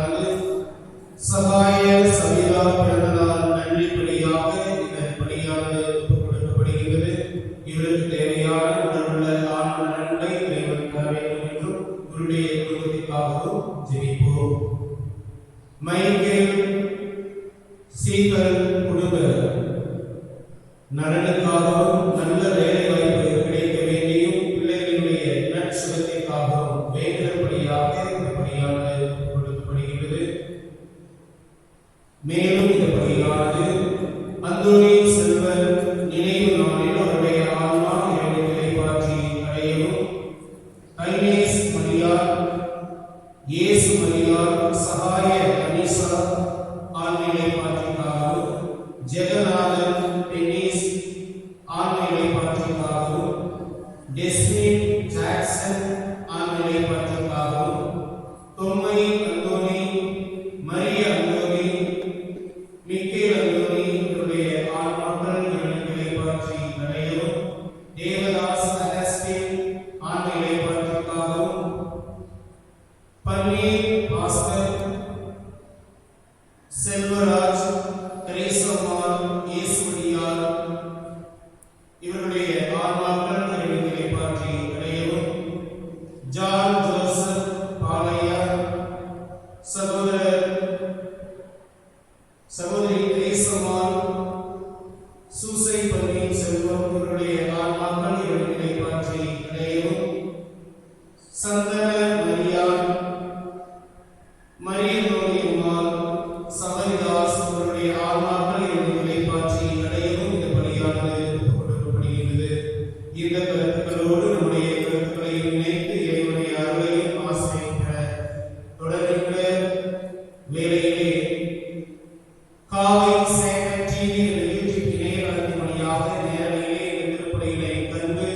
படியானது சகாய சவிதா பிறந்ததால் நன்றி படியாக இந்த படியானது கொடுக்கப்படுகிறது. இவருக்கு தேவையான உடலுள்ள ஆன்ம நன்மை இறைவன் தர வேண்டும் என்றும் இவருடைய குடும்பத்திற்காகவும் ஜெபிப்போம். மைக்கேல் சீக்கல் குடும்ப நலனுக்காகவும் நல்ல வேலை வாய்ப்பு கிடைக்க வேண்டியும் பிள்ளைகளுடைய நற்சுகத்திற்காகவும் வேண்டுதல்படியாக இந்த பணியானது கொடுக்கப்படுகிறது. மேலும் இந்த பணியானது அந்தோனி செல்வன் நினைவு நாளில் அவருடைய ஆன்மா இறைவனை பாற்றி அடையவும், ஐனேஸ் மரியார், இயேசு மரியார், சகாய அனிசா ஆன்மீக பாற்றிக்காகவும், ஜெகநாதன் டென்னிஸ் ஆன்மீக பாற்றிக்காகவும், டெஸ்மின் ஜாக்சன் ஆன்மீக பாற்றிக்காகவும், தொம்மை அந்தோனி, மரிய அந்தோனி, மிக்கேல் அந்தோனி இவருடைய ஆன்மாக்கள் இறைவனை பாற்றி அடையவும், தேவதாஸ் அகஸ்டின் ஆன்மீக பாற்றிக்காகவும், பன்னீர் பாஸ்கர், செல்வராஜ், தெரேசம்மாள், இயேசுடியார் இவருடைய ஆன்மாக்கள் இறைவனை பாற்றி அடையவும், ஜான் ஜோசப் பாலையா, சகோதரி தெரேசம்மாள், சூசை பன்னீர் செல்வம் இவருடைய ஆன்மாக்கள் இறைவனை பாற்றி அடையவும், சந்தன மரியாள், மரியனோனியம்மாள், சபரிதாஸ் இவருடைய ஆன்மாக்கள் இறைவனை பாற்றி அடையவும் இந்த பணியானது கொடுக்கப்படுகிறது. இந்த கருத்துக்களோடு நம்முடைய கருத்துக்களை இணைத்து இறைவனுடைய அருளையும் ஆசிரியர் தொடர்கின்ற வேலையிலே காவை சேகர் டிவி யூடியூப் இணையதளத்தின் வழியாக நேரடியிலே இந்த திருப்பலிகளை கண்டு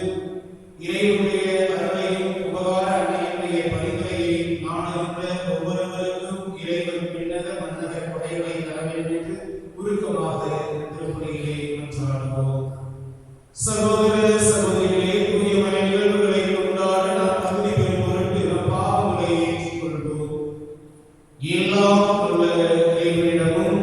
இறைவனுடைய அருளையும் உபகார அன்னையுடைய பரிந்துரையை நாடுகின்ற ஒவ்வொருவருக்கும் இறைவன் பின்னக மன்னக கொடைகளை தர வேண்டும் என்று உருக்கமாக திருப்பலியிலே மன்றாடுவோம். சகோதர சகோதரிகளே, புதிய நிகழ்வுகளை கொண்டாட நாம் தகுதி பெறும் பொருட்டு நம் பாவங்களை ஏற்றுக்கொள்வோம். எல்லாம் உள்ள இறைவனிடமும்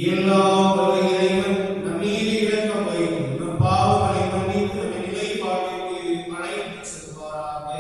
எல்லாம் வல்ல இறைவன் நம் மீது இரக்கம் வைத்து நம் பாவங்களை மன்னித்து நம்மை நிலைப்பாட்டிற்கு அழைத்து செல்வாராக.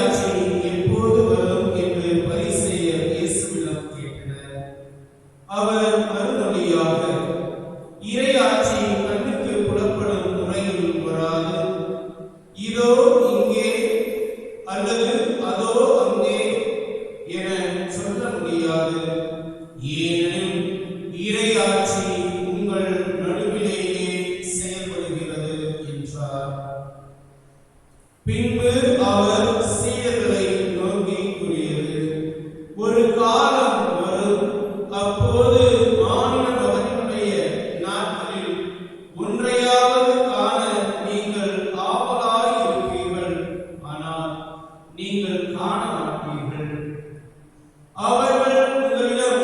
ஆட்சி எப்போது வரும் என்று பரிசேயர் இயேசுவிடம் கேட்டனர். அவர் மறுமொழியாக, இறை ஆட்சி கண்ணுக்கு புலப்படும் முறையில் வராது, இதோ இங்கே அல்லது அதோ அங்கே என சொல்ல முடியாது. ஏனெனில் இறை ஆட்சி உங்கள் நடுவிலேயே செயல்படுகிறது என்றார். பின்பு அவர் சீடர்களை நோக்கி கூறியது, ஒரு காலம் வரும், அப்போது மானிடமகனுடைய நாட்களில் ஒன்றையாவது காண நீங்கள் ஆவலாய் இருப்பீர்கள், ஆனால் நீங்கள் காண மாட்டீர்கள். அவர்கள் உங்களிடம்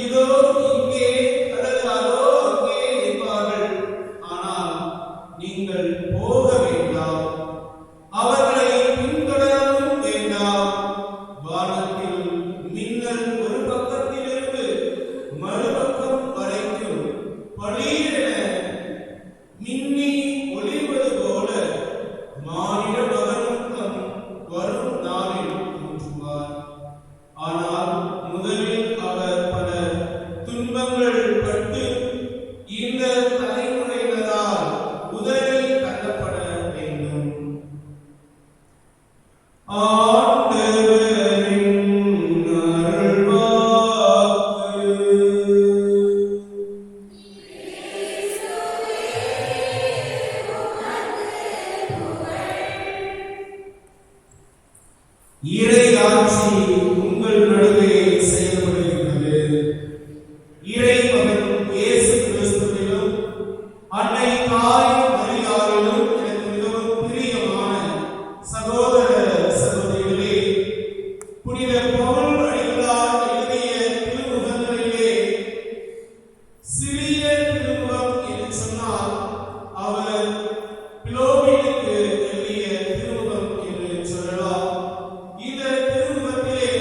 இதோ இங்கே அல்லது அதோ அங்கே என்பார்கள், ஆனால் நீங்கள் போக வேண்டாம், அவர்களை பின்தொடரவும் வேண்டாம். வானத்தில் மின்னல் ஒரு பக்கத்திலிருந்து மறுபக்கம் வரைக்கும் பளீரென மின்னி ஒளிர்வது போல மானிட மகனும் தம் வரும் நாளில் தோன்றுவார். ஆனால் முதலில் அவர் பல துன்பங்கள் பட்டு இந்த தலைமுறையினரால் உதறி தள்ளப்பட வேண்டும். ஆண்டவரின் அருள்வாக்கு. இறை ஆட்சி உங்கள் நடுவே செயல்படுகிறது. இறை மகன் இயேசு கிறிஸ்துவிலும் அன்னை தாய் மரியாவிலும் எனக்கு மிகவும் பிரியமான சகோதர சகோதரிகளே, புனித பவுல் அடிகளார் எழுதிய திருமுகங்களிலே சிறிய திருமுகம் என்று சொன்னால் அவர் பிலோமினுக்கு எழுதிய திருமுகம் என்று சொல்லலாம். இந்த திருமுகத்திலே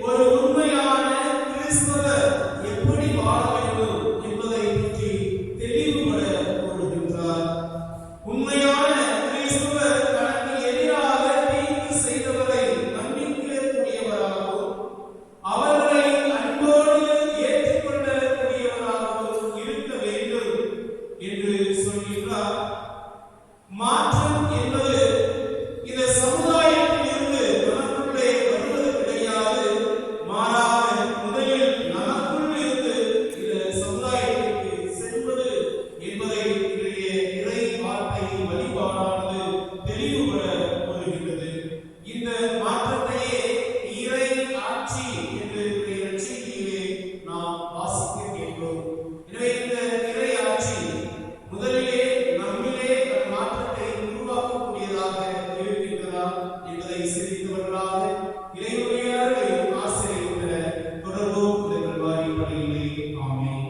ஒரு உண்மையான கிறிஸ்தவர் எப்படி வாழ வேண்டும் என்பதை பற்றி தெளிவுபட கூறுகின்றார். உண்மையான கிறிஸ்தவர் தனக்கு எதிராக தீங்கு செய்தவரை மன்னிக்கக்கூடியவராகவும் அவர்களை அன்போடு ஏற்றுக்கொள்ளக்கூடியவராகவும் இருக்க வேண்டும் என்று சொல்கிறார். மாற்றம் என்பது இந்த சமுதாயத்தில் இருந்து நமக்குள்ளே வருவது கிடையாது. மாறாக முதலில் நமக்குள் இருந்து இந்த சமுதாயத்திற்கு செல்வது என்பதை இன்றைய இறை வார்த்தை வழிபாடானது தெளிவுபட கூறுகின்றது. இந்த மாற்றத்தையே இறை ஆட்சி என்று செய்தியிலே நாம் வாசிக்க கேட்கிறோம். எனவே இந்த இறை ஆட்சி முதலிலே நம்மிலே அந்த மாற்றத்தை உருவாக்கக்கூடியதாக இருக்கின்றதா என்பதை சிந்தித்தவர்களாக இறைவனையாரை ஆசிரியர் தொடர்போம் இந்த வாரிப்படையிலே. ஆமென்.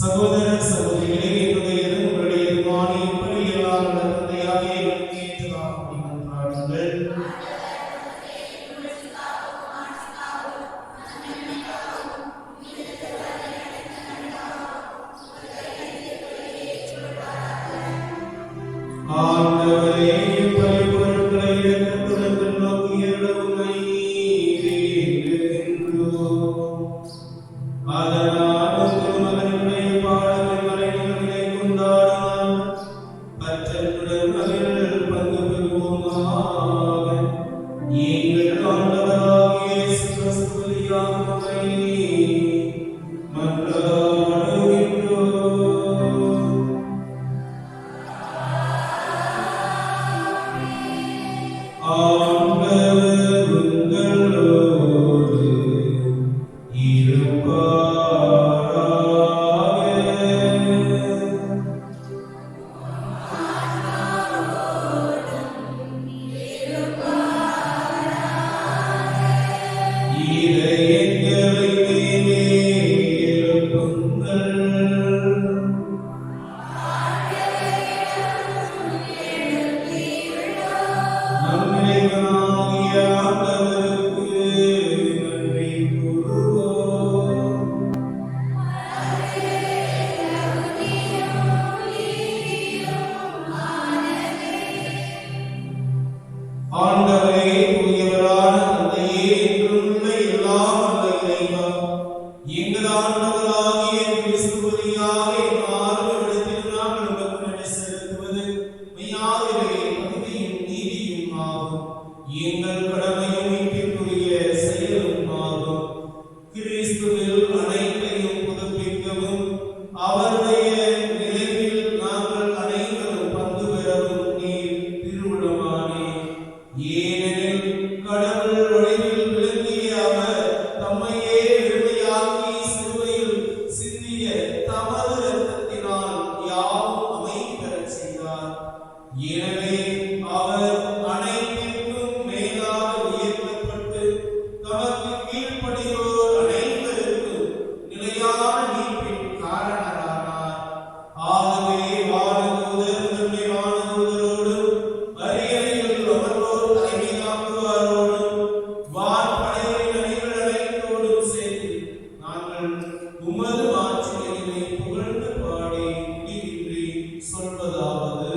சகோதர சகோதரிகளே, என்னுடையதும் உங்களுடையதுமான இப்படியெல்லாம் உள்ள தந்தையாகிய எங்களுக்கு ஏற்றதாகும்படி மன்றாடுங்கள். ஆண்டவரே, பரிபொருட்களை இரக்கத்துடன் நோக்கி அருளும் அதனால் திருமகனுடைய பாடலை மறைநிலை கொண்டாடினான். எனவே அவர் அனைத்திற்கும் மேலாக உயர்த்தப்பட்டு தமக்கு கீழ்ப்படியோர் அனைவருக்கும் நிலையான மீட்பின் காரணரானார். ஆகவே வானதூதர் தம்மை வானதூதரோடும் அரியணையில் அமர்வோர் தலைமை தாங்குவாரோடும் வான்படைகளின் அணிகள் அனைத்தோடும் சேர்த்து நாங்கள் உமது ஆட்சியை புகழ்ந்து பாடி முடிவின்றி சொல்வதாவது: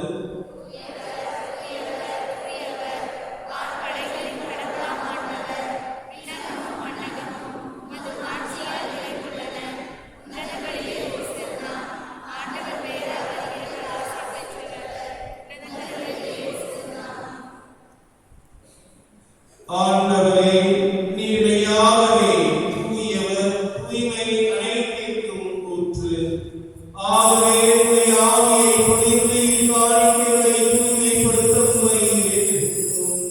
ஆண்டவரே, நீர் மெய்யாகவே தூயவர், தூய்மை அனைத்திற்கும் ஊற்று. ஆகவே உம்முடைய ஆவியை பொழிந்து இக்காரியங்களை தூய்மைப்படுத்த உம்மை ஏற்றுகிறோம்.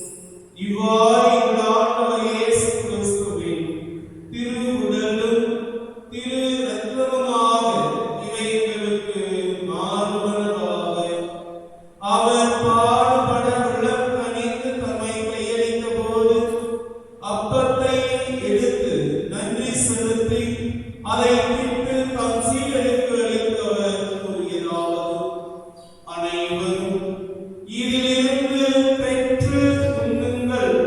இவ்வாறு எங்கள் ஆண்டவர் இயேசு கிறிஸ்துவின் திரு உடலும் திரு இரத்தமுமாக இவை எங்களுக்கு மாறுவனவாக. அவர் பாடுபட உள்ளம் கனிந்து தம்மை கையளித்த போது அப்பத்தை எடுத்து நன்றி செலுத்தி அதை பிட்டு தம் சீடருக்கு அளித்து அவர் கூறியதாவது: அனைவரும் இதிலிருந்து பெற்று உண்ணுங்கள்,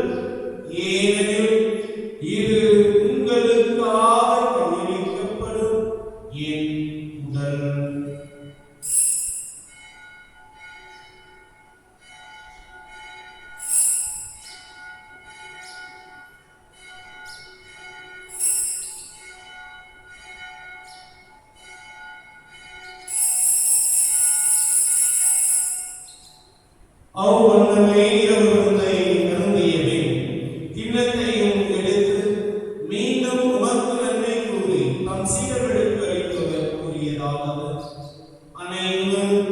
ஏனெனில் இது உங்களுக்காக கையளிக்கப்படும் என் உடல். அவ்வண்ணமே இரவு விருந்தை அருந்திய பின் கிண்ணத்தையும் எடுத்து மீண்டும் உமக்கு நன்றி கூறி தம் சீடர்களுக்கு அளித்தவர் கூறியதாவது: அனைவரும்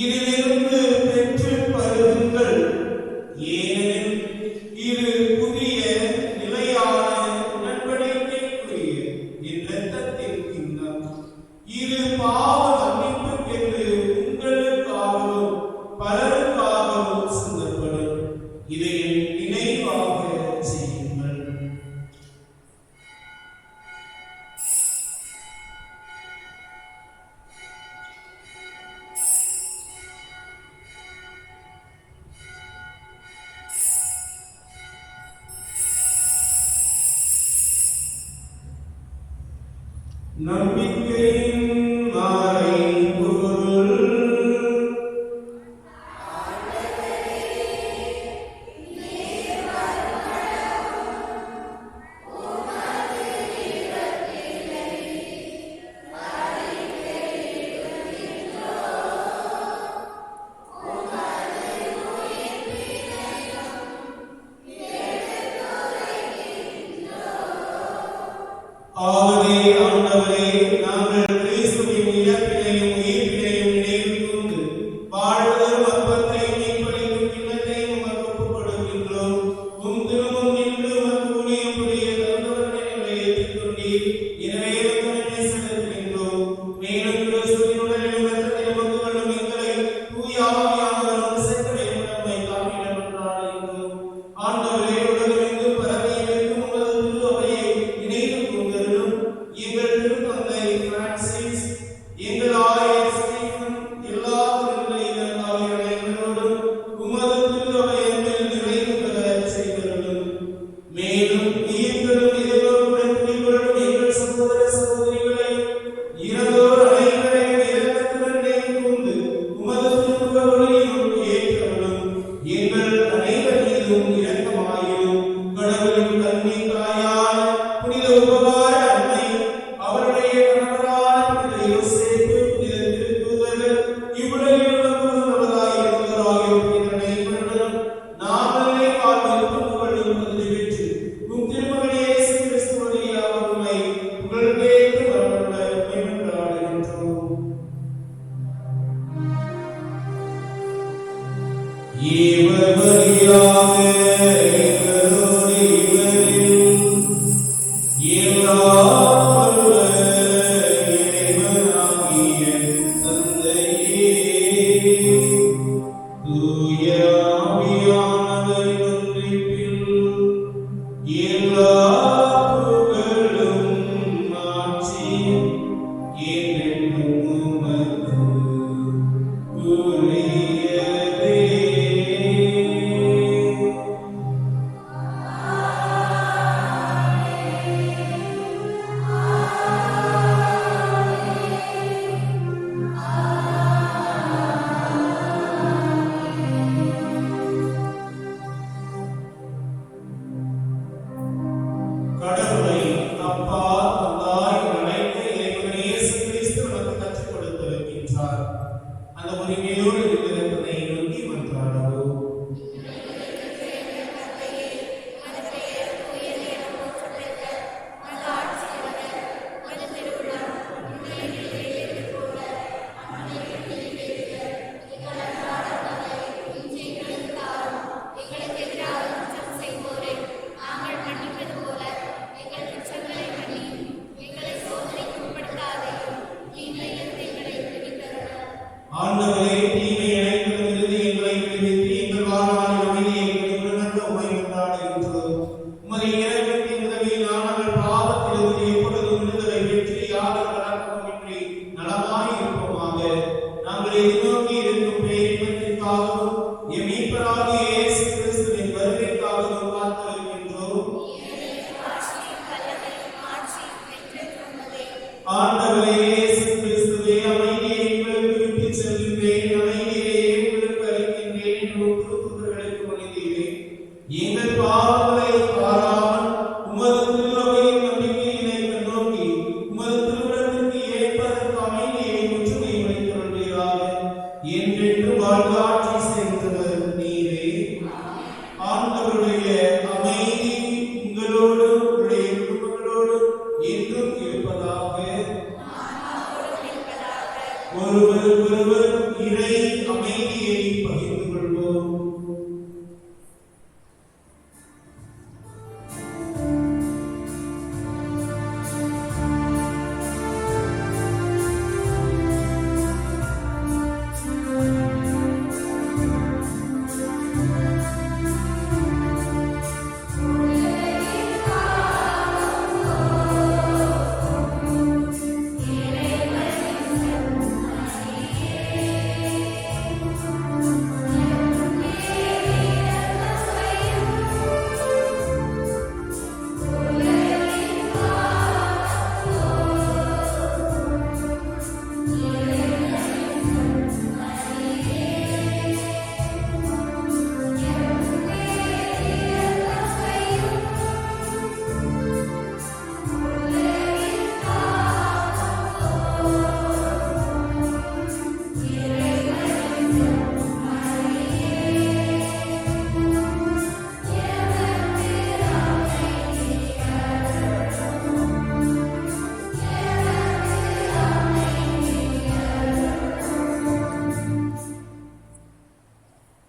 இதிலிருந்து பெற்று பருகுங்கள், ஏனெனில் இது புதிய நிலையான உடன்படிக்கைக்குரிய என் இரத்தத்தின் கிண்ணம். இது பாவ மன்னிப்புக்கென்று உங்களுக்காகவும் பலருக்காகவும் சிந்தப்படும். இதை என் நினைவாக செய்யுங்கள். நம்பிக்கையின் மறைபொருள். ஆகவே ஆண்டவரே, நாங்கள் கிறிஸ்துவின் இறப்பினையும் உயிர்ப்பினையும் நினைவு கூர்ந்து வாழ்வதரும் அப்பத்தை மீட்பளிக்கும் கிண்ணத்தையும் உமக்கு ஒப்புக் கொடுக்கின்றோம். உம் திருமுன் நின்று உமக்கு ஊழியம் புரிய தந்தவர்களை எங்களை ஏற்றுக்கொண்டீர். எனவே உமக்கு நன்றி செலுத்துகின்றோம். மேலும் கிறிஸ்துவின் உடலிலும் இரத்தத்திலும் பங்கு கொள்ளும் எங்களை தூய ஆவியானவர் ஒன்று சேர்க்க நம்மை காமிட மன்றாடுகின்றோம். ஆண்டவரே, உலகமெங்கும் பரவி இருக்கும் உமது திரு அவையை நினைவு கூர்ந்தருளும். எங்கள் திருத்தந்தை பிரான்சிஸ், எங்கள் ஆயர் ஸ்டீஃபன், எல்லா திருநிலையினர் ஆகிய அனைவரோடும் உமது திரு அவை அன்பில் நிறைவு பெறச் செய்தருளும். மேலும் உயிர்களும் எதிர்நோக்குடன் துணிவுடன் எங்கள் சகோதர சகோதரிகளையும் இறந்தோர் அனைவரையும் இரக்கத்துடன் நினைவு கூர்ந்து உமது திருமுக ஒளியினுள் ஏற்றருளும். எங்கள் அனைவர் மீதும் இரக்கமாயிரும். கடவுளின் கன்னி தாயான புனித உபகார அன்னை, அவருடைய கணவரான புனித யோசேப்பு, புனித திருத்தூதர்கள், இவ்வுலகில் உள்ளவர்களாயிருந்தோர் ஆகிய புனித அனைவருடனும் நாங்களே வாழ்வில் பங்கு கொள்ளும் தகுதி பெற்று உம் திருமகன் இயேசு கிறிஸ்து வழியாக உம்மை புகழ்ந்தேத்து வரவருள உம்மை மன்றாடுகின்றோம். இவர் வழியாக எங்களோடு இவரில் எல்லாம் வல்ல இறைவனாகிய தந்தையே, தூய ஆவியானவரின் ஒன்றிப்பில் எல்லா புகழும் மாட்சியும் என்றென்றும் உமக்கு உரியதே. கடவுளை அப்பா தந்தாய் அழைத்த இறைவன் இயேசு கிறிஸ்து நமக்கு கற்றுக் கொடுத்திருக்கின்றார். அந்த உரிமையோடு இருக்கிறதை நோக்கி மன்றாடுவோம். ஆண்டவரே, தீமை அனைத்திலிருந்து எங்களை விடுவித்து எங்கள் வாழ்நாளில் அமைதியை எங்களுக்கு உம்மை கொண்டாடுகின்றோம். உமது இரக்கத்தின் உதவியினால் நாங்கள் பாவத்திலிருந்து எப்பொழுதும் விடுதலை பெற்று யாதொரு கலக்கமுமின்றி நலமாய் இருப்போமாக. நாங்கள் எதிர்நோக்கி இருக்கும் பேரின்பத்திற்காகவும் எம் மீட்பராகிய இயேசு கிறிஸ்துவின் வருகைக்காகவும் காத்திருக்கின்றோம். ஆண்டவரே இயேசு கிறிஸ்துவே, அமைதியை உங்களுக்கு விட்டுச் செல்கின்றேன், அமைதியை உங்களுக்கு அளிக்கின்றேன் என்று திருத்தூதர்களுக்கு மொழிந்தீரே. எங்கள் பாவங்களை பாராமல் உமது திருவையின் நம்பிக்கையினை கண்ணோக்கி உமது திருவிழத்திற்கு ஏற்பதற்கு அமைதியை முற்றுகை வைத்துள்ளீராக. என்றென்று வாழ்வாட்சி செய்தவர் நீரே. ஆண்டவருடைய அமைதி உங்களோடும் உங்களுடைய குடும்பங்களோடும் என்றும் இருப்பதாக. ஒருவருக்கொருவர் இறை அமைதியை பகிர்ந்து கொள்வோம்.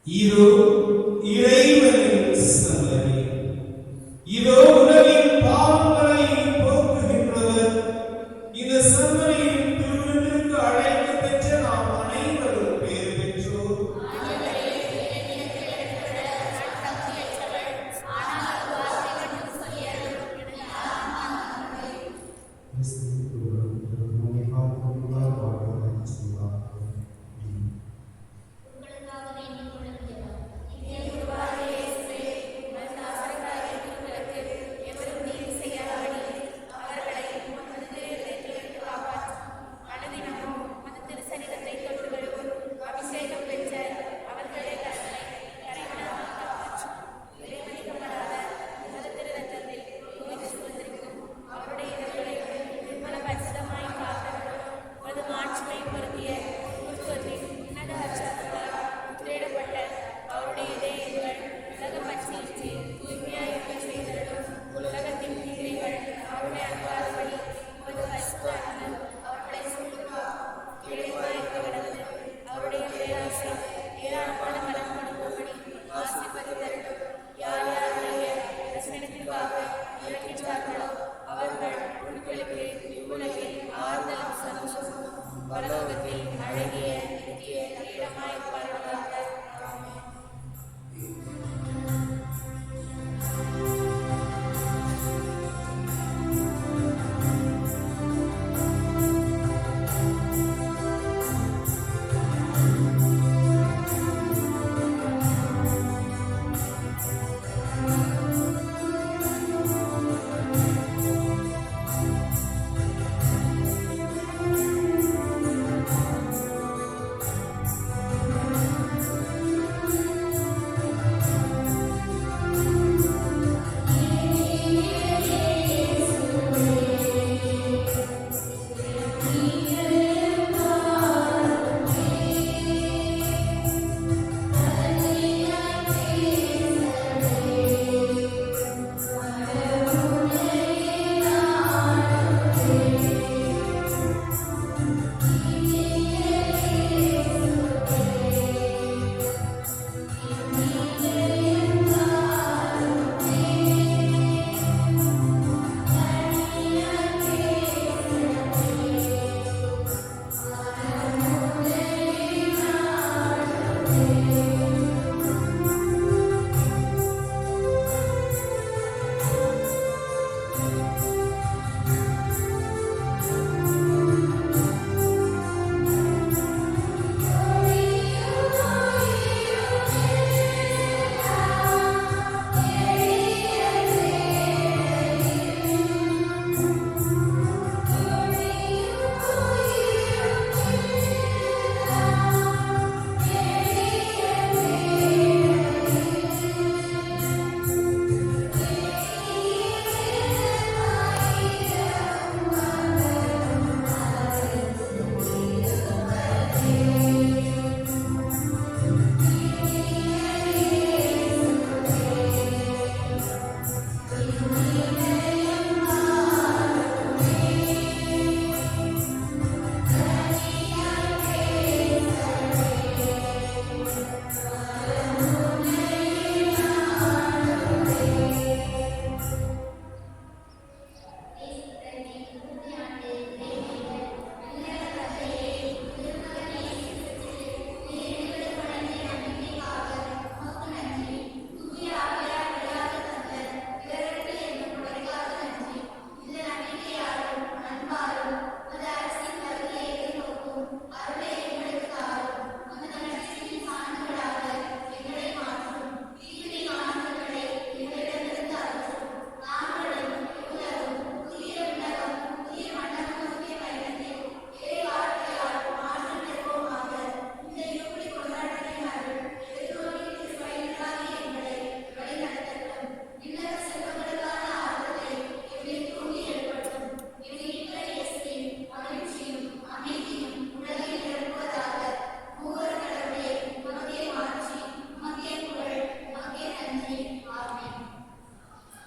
இதோ இறைவனின் சன்னதி, இதோ உலகின் பாவங்களை போக்குகின்றவர். இந்த சன்னதியின் திருவிழத்திற்கு அழைத்து பெற்ற நாம் அனைவரும் பேர் பெற்றோர். உங்களுக்காக வேண்டிக் கொள்கிறோம். இதே குருவாகிய இயேசுவே,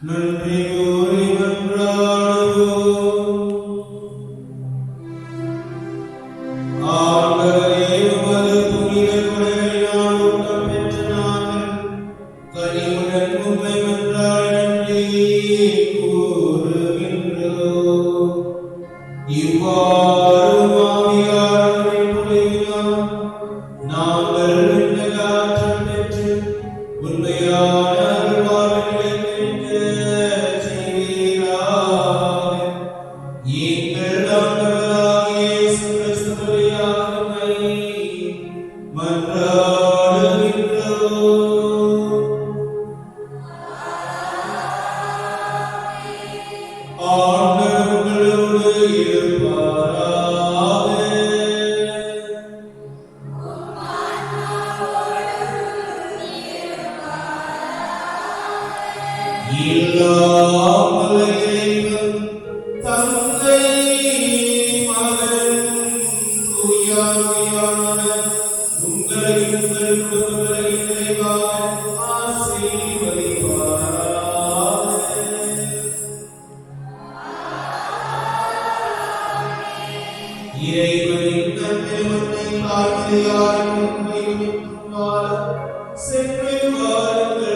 நன்றி கூறி மன்றாடுவோம். ஆண்டவரே, உமது புனித கொடைகளினால் ஊட்டம் பெற்ற நாங்கள் கனிவுடன் உம்மை மன்றாடி நன்றி கூறுகின்றோம். இவ்வாறு ஆவியானவரின் பொழிவினால் நாங்கள் விண்ணக ஆற்றல் பெற்று உண்மையான அருள்வாழ்வை நிலைநிற்கச் செய்வீராக. எங்கள் ஆண்டவராகிய இயேசு கிறிஸ்து வழியாக உம்மை மன்றாடுகின்றோம். ஆண்டவர் உங்களோடு இருப்பாராக. எல்லாம் வல்ல இறைவன் தந்தை, மகன், தூய ஆவியானவர் உங்களையும் உங்கள் குடும்பங்களையும் நிறைவாக ஆசீர்வதிப்பாராக. இறைவனின் நன்மையை தாழ்மையாய் உண்மையும் வாழ சென்று வாருங்கள்.